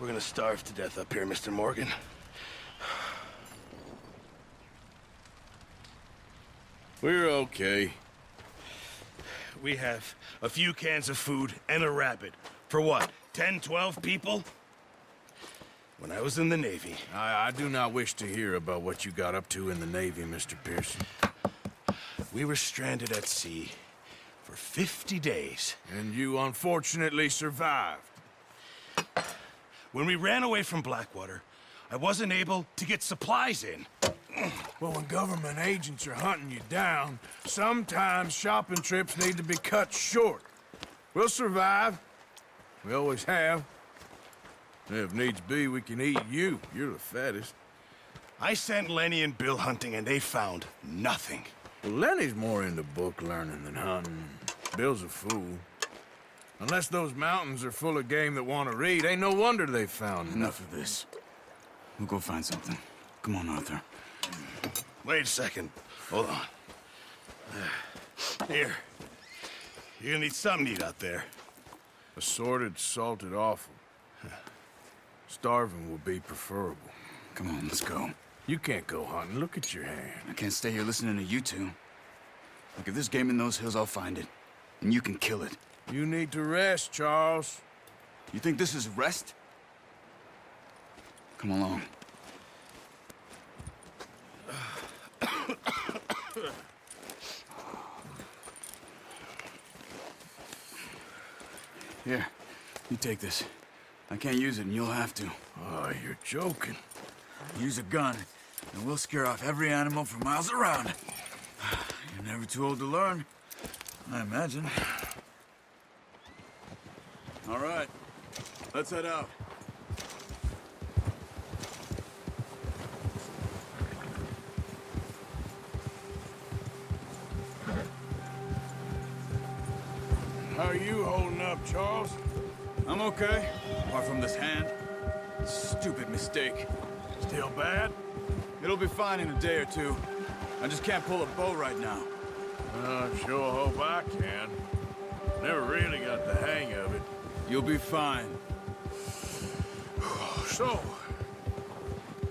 We're gonna starve to death up here, Mr. Morgan. We're okay. We have a few cans of food and a rabbit. For what, 10, 12 people? When I was in the Navy... I do not wish to hear about what you got up to in the Navy, Mr. Pearson. We were stranded at sea for 50 days. And you unfortunately survived. When we ran away from Blackwater, I wasn't able to get supplies in. Well, when government agents are hunting you down, sometimes shopping trips need to be cut short. We'll survive. We always have. If needs be, we can eat you. You're the fattest. I sent Lenny and Bill hunting, and they found nothing. Well, Lenny's more into book learning than hunting. Bill's a fool. Unless those mountains are full of game that want to read, ain't no wonder they found Enough of this. We'll go find something. Come on, Arthur. Wait a second. Hold on. Here. You're gonna need something to eat out there. Assorted, salted offal. Starving will be preferable. Come on, let's go. You can't go hunting. Look at your hand. I can't stay here listening to you two. Look, if there's game in those hills, I'll find it. And you can kill it. You need to rest, Charles. You think this is rest? Come along. Here, you take this. I can't use it, and you'll have to. Oh, you're joking. Use a gun, and we'll scare off every animal for miles around. You're never too old to learn, I imagine. All right, let's head out. How are you holding up, Charles? I'm okay, apart from this hand. Stupid mistake. Still bad? It'll be fine in a day or two. I just can't pull a bow right now. I sure hope I can. Never really got the hang of it. You'll be fine. So,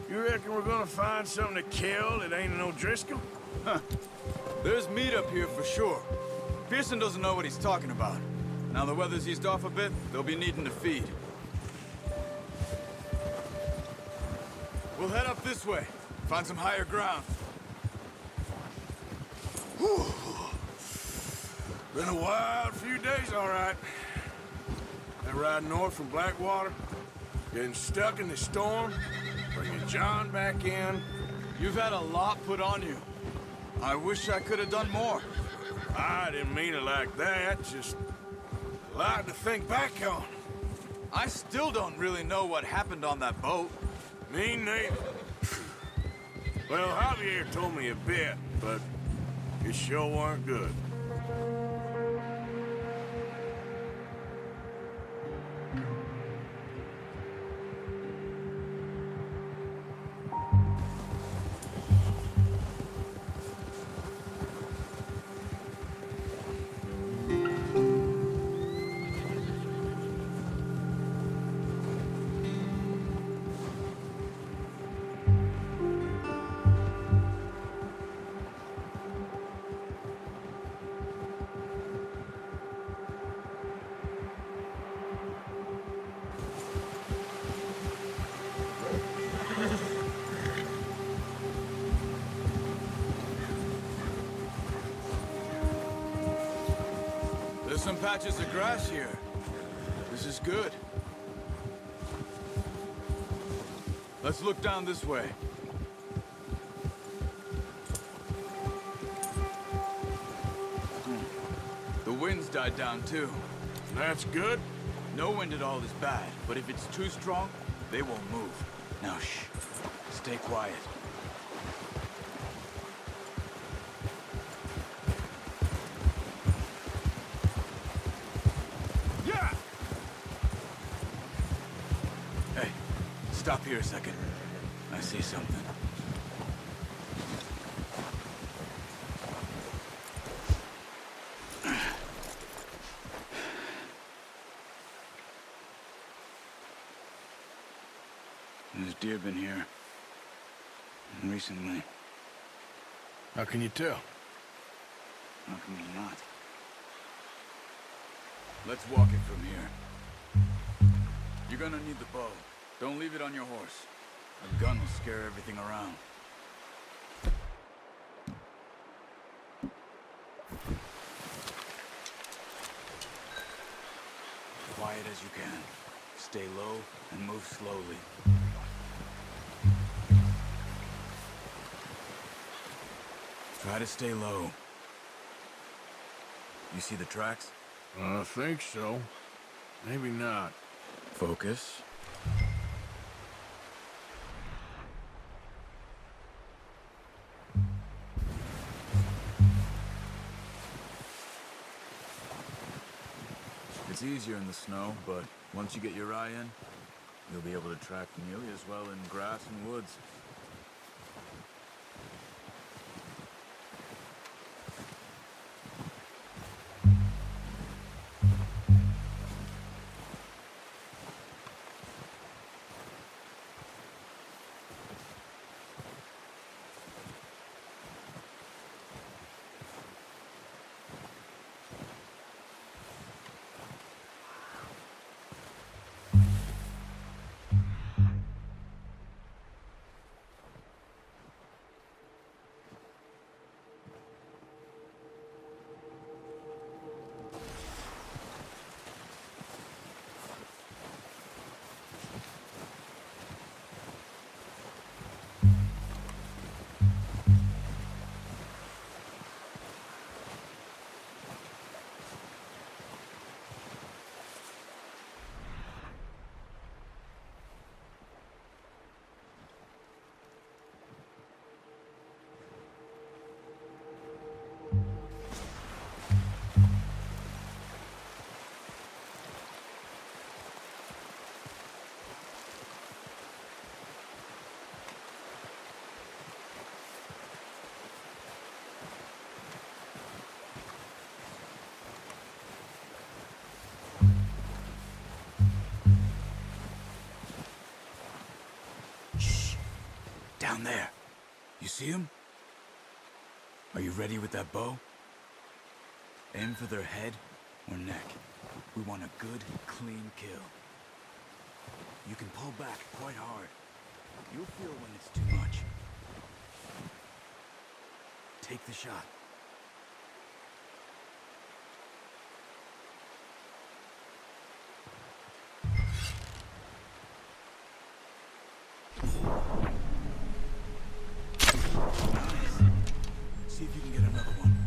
you reckon we're gonna find something to kill that ain't no Driscoll? Huh. There's meat up here for sure. Pearson doesn't know what he's talking about. Now the weather's eased off a bit, they'll be needing to feed. We'll head up this way. Find some higher ground. Whew. Been a wild few days, all right. That ride north from Blackwater, getting stuck in the storm, bringing John back in. You've had a lot put on you. I wish I could have done more. I didn't mean it like that, just a lot to think back on. I still don't really know what happened on that boat. Me neither. Well, Javier told me a bit, but it sure weren't good. There's some patches of grass here. This is good. Let's look down this way. The wind's died down too. That's good. No wind at all is bad, but if it's too strong, they won't move. Now shh. Stay quiet. Yeah! Hey, stop here a second. I see something. deer been here. Recently. How can you tell? How come you not? Let's walk it from here. You're gonna need the bow. Don't leave it on your horse. A gun will scare everything around. Quiet as you can. Stay low and move slowly. Try to stay low. You see the tracks? I think so. Maybe not. Focus. It's easier in the snow, but once you get your eye in, you'll be able to track nearly as well in grass and woods. Down there. You see him? Are you ready with that bow? Aim for their head or neck. We want a good, clean kill. You can pull back quite hard. You'll feel when it's too much. Take the shot. See if you can get another one.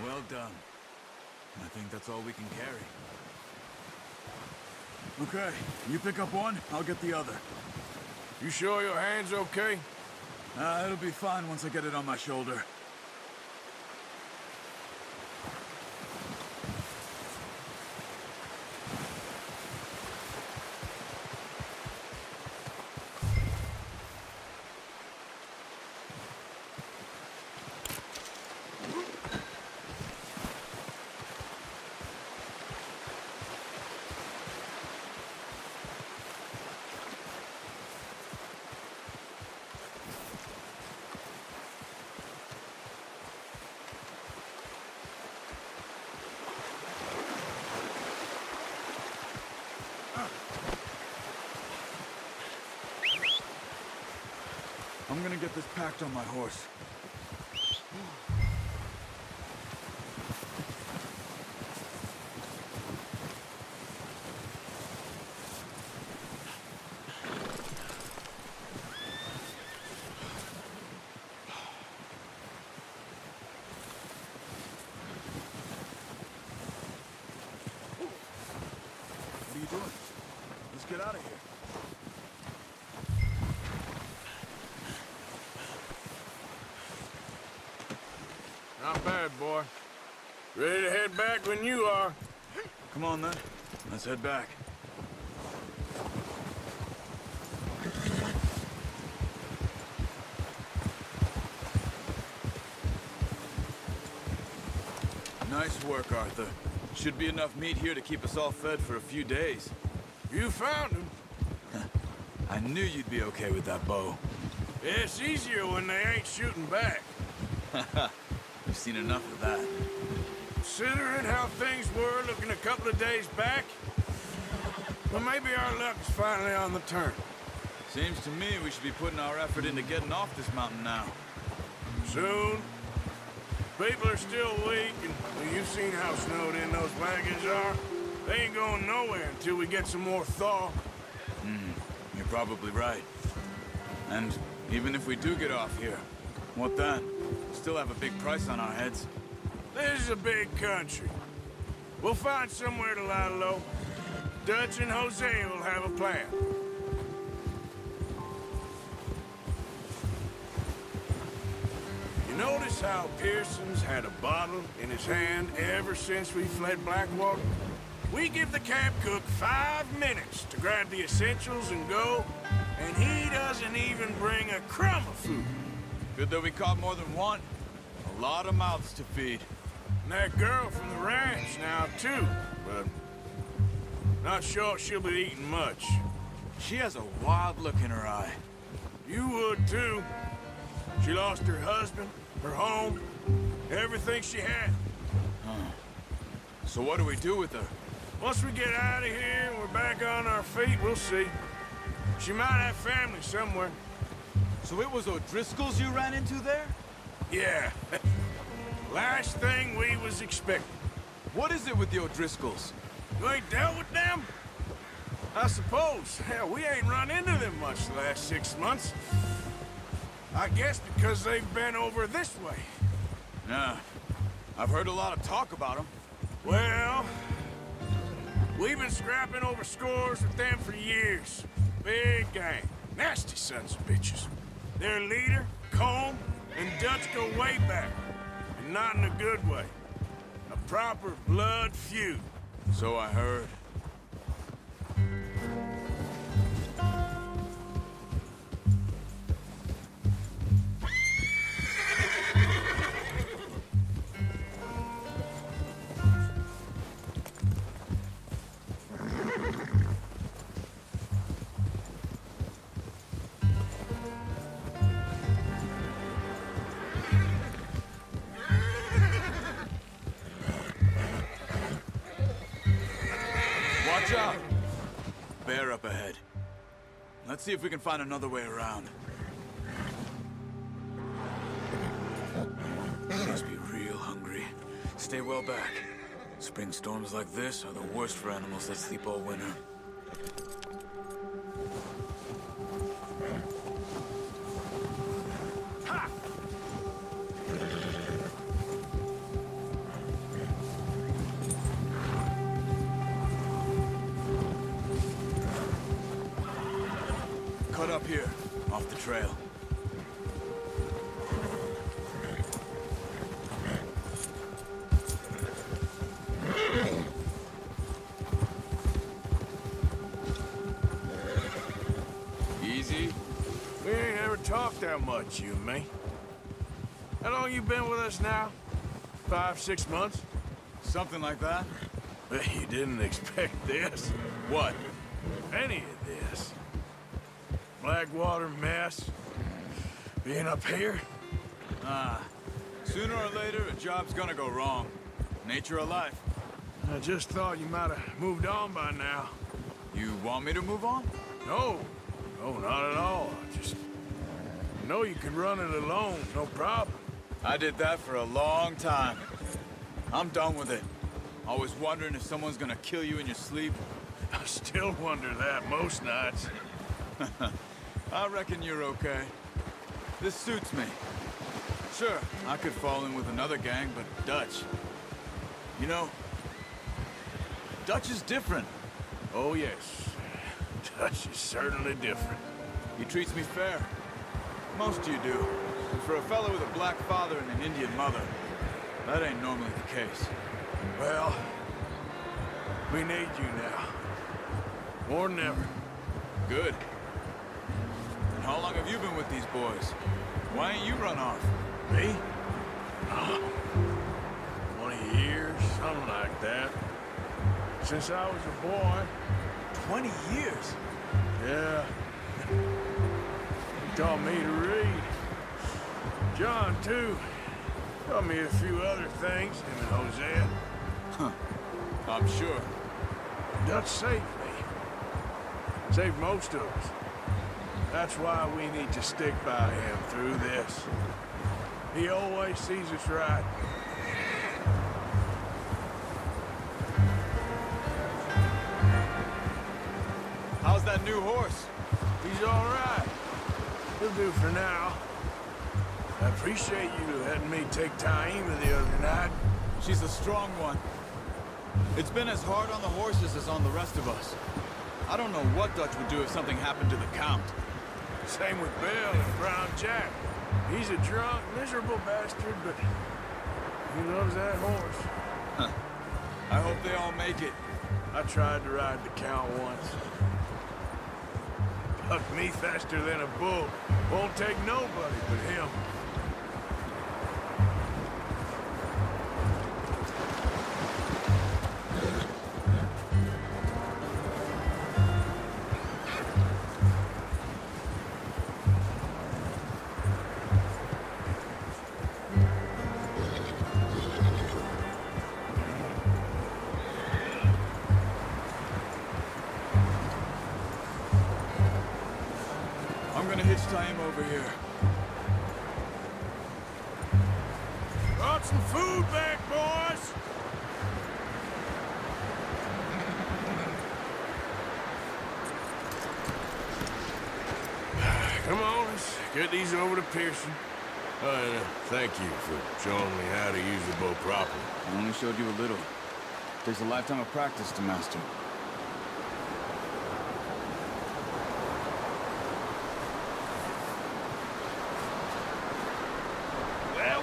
Well done. I think that's all we can carry. Okay, you pick up one, I'll get the other. You sure your hand's okay? It'll be fine once I get it on my shoulder. I'm gonna get this packed on my horse. What are you doing? Let's get out of here. Not bad, boy. Ready to head back when you are. Come on, then. Let's head back. Nice work, Arthur. Should be enough meat here to keep us all fed for a few days. You found him. I knew you'd be okay with that bow. It's easier when they ain't shooting back. We've seen enough of that. Considering how things were looking a couple of days back, well, maybe our luck is finally on the turn. Seems to me we should be putting our effort into getting off this mountain now. Soon. People are still weak, and well, you've seen how snowed in those wagons are. They ain't going nowhere until we get some more thaw. You're probably right. And even if we do get off here, what then? Still have a big price on our heads. This is a big country. We'll find somewhere to lie low. Dutch and Hosea will have a plan. You notice how Pearson's had a bottle in his hand ever since we fled Blackwater? We give the camp cook 5 minutes to grab the essentials and go, and he doesn't even bring a crumb of food. Good that we caught more than one. A lot of mouths to feed. And that girl from the ranch now, too, but not sure she'll be eating much. She has a wild look in her eye. You would, too. She lost her husband, her home, everything she had. So what do we do with her? Once we get out of here and we're back on our feet, we'll see. She might have family somewhere. So it was O'Driscoll's you ran into there? Yeah. Last thing we was expecting. What is it with the O'Driscolls? You ain't dealt with them? I suppose. Hell, we ain't run into them much the last 6 months. I guess because they've been over this way. Nah. I've heard a lot of talk about them. Well, we've been scrapping over scores with them for years. Big gang. Nasty sons of bitches. Their leader, Colm, and Dutch go way back. And not in a good way. A proper blood feud. So I heard. Watch out! Bear up ahead. Let's see if we can find another way around. Must be real hungry. Stay well back. Spring storms like this are the worst for animals that sleep all winter. Ha! up here, off the trail. Easy. We ain't ever talked that much, you and me. How long you been with us now? 5, 6 months? Something like that? Bet you didn't expect this. What? Any of this. Blackwater mess. Being up here? Sooner or later, a job's gonna go wrong. Nature of life. I just thought you might have moved on by now. You want me to move on? No. No, not at all. I just know you can run it alone, no problem. I did that for a long time. I'm done with it. Always wondering if someone's gonna kill you in your sleep. I still wonder that most nights. I reckon you're okay. This suits me. Sure, I could fall in with another gang, but Dutch... You know, Dutch is different. Oh, yes. Dutch is certainly different. He treats me fair. Most of you do. And for a fellow with a black father and an Indian mother, that ain't normally the case. Well, we need you now. More than ever. Good. And how long have you been with these boys? Why ain't you run off? Me? 20 years, something like that. Since I was a boy. 20 years? Yeah. He taught me to read. John, too. Taught me a few other things, him and Hosea. I'm sure. Dutch saved me. Saved most of us. That's why we need to stick by him through this. He always sees us right. How's that new horse? He's all right. He'll do for now. I appreciate you letting me take Taima the other night. She's a strong one. It's been as hard on the horses as on the rest of us. I don't know what Dutch would do if something happened to the Count. Same with Bill and Brown Jack. He's a drunk, miserable bastard, but he loves that horse. I hope they all make it. I tried to ride the Count once. Bucked me faster than a bull. Won't take nobody but him. I'm gonna hitch Taima over here. Brought some food back, boys! Come on, let's get these over to Pearson. Thank you for showing me how to use the bow properly. I only showed you a little. Takes a lifetime of practice to master. Well.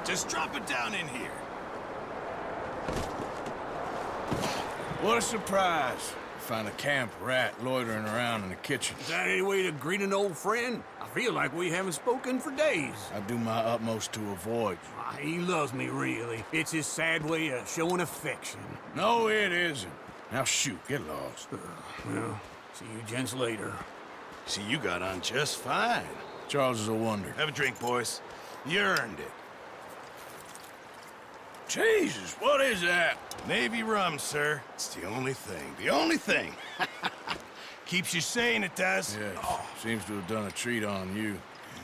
Just drop it down in here. What a surprise. Find a camp rat loitering around in the kitchen. Is that any way to greet an old friend? I feel like we haven't spoken for days. I do my utmost to avoid you. He loves me, really. It's his sad way of showing affection. No, it isn't. Now shoot, get lost. Well, see you gents later. See, you got on just fine. Charles is a wonder. Have a drink, boys. You earned it. Jesus, what is that? Navy rum, sir. It's the only thing. The only thing. Keeps you sane, it does. Yeah, seems to have done a treat on you.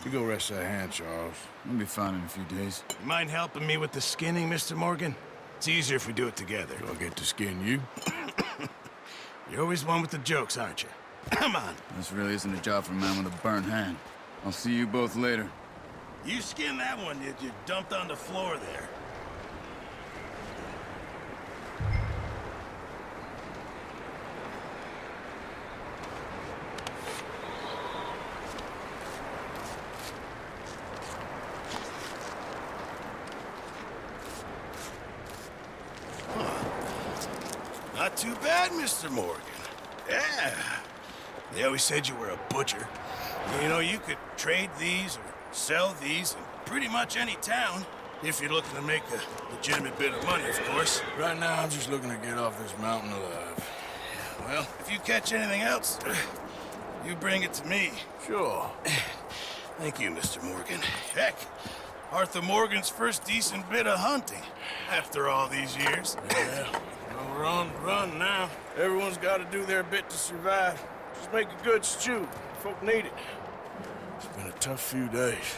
You go rest that hand, Charles. I'll be fine in a few days. You mind helping me with the skinning, Mr. Morgan? It's easier if we do it together. Do I get to skin you? You're always one with the jokes, aren't you? Come on. This really isn't a job for a man with a burnt hand. I'll see you both later. You skin that one that you dumped on the floor there. too bad, Mr. Morgan. Yeah. They always said you were a butcher. You know, you could trade these or sell these in pretty much any town, if you're looking to make a legitimate bit of money, of course. Right now, I'm just looking to get off this mountain alive. Well, if you catch anything else, you bring it to me. Sure. Thank you, Mr. Morgan. Heck, Arthur Morgan's first decent bit of hunting after all these years. Yeah. Well, we're on the run now. Everyone's got to do their bit to survive. Just make a good stew. Folk need it. It's been a tough few days.